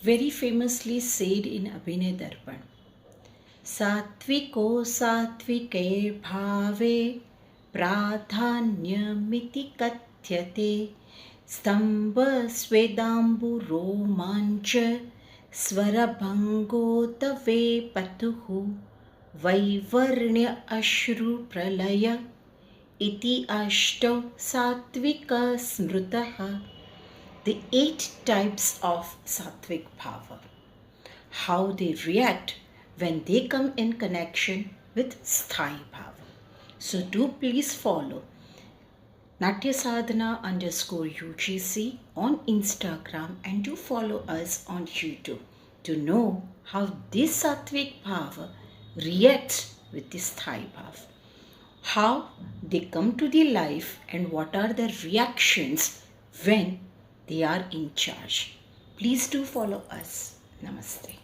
very famously said in Abhinay Darpan. Satviko satvike bhave pradhanyamiti kathyate stamba svedambu romancha स्वरभङ्गोतवे पतुः वैवर्ण्य अश्रु प्रलय इति अष्टौ सात्विकस्मृतः. The 8 types of sattvic bhava. How they react when they come in connection with sthai bhava. So do please follow Natyasadhana_UGC on Instagram and do follow us on YouTube to know how this sattvic bhava reacts with this sthai bhava. How they come to the life and what are the reactions when they are in charge. Please do follow us. Namaste.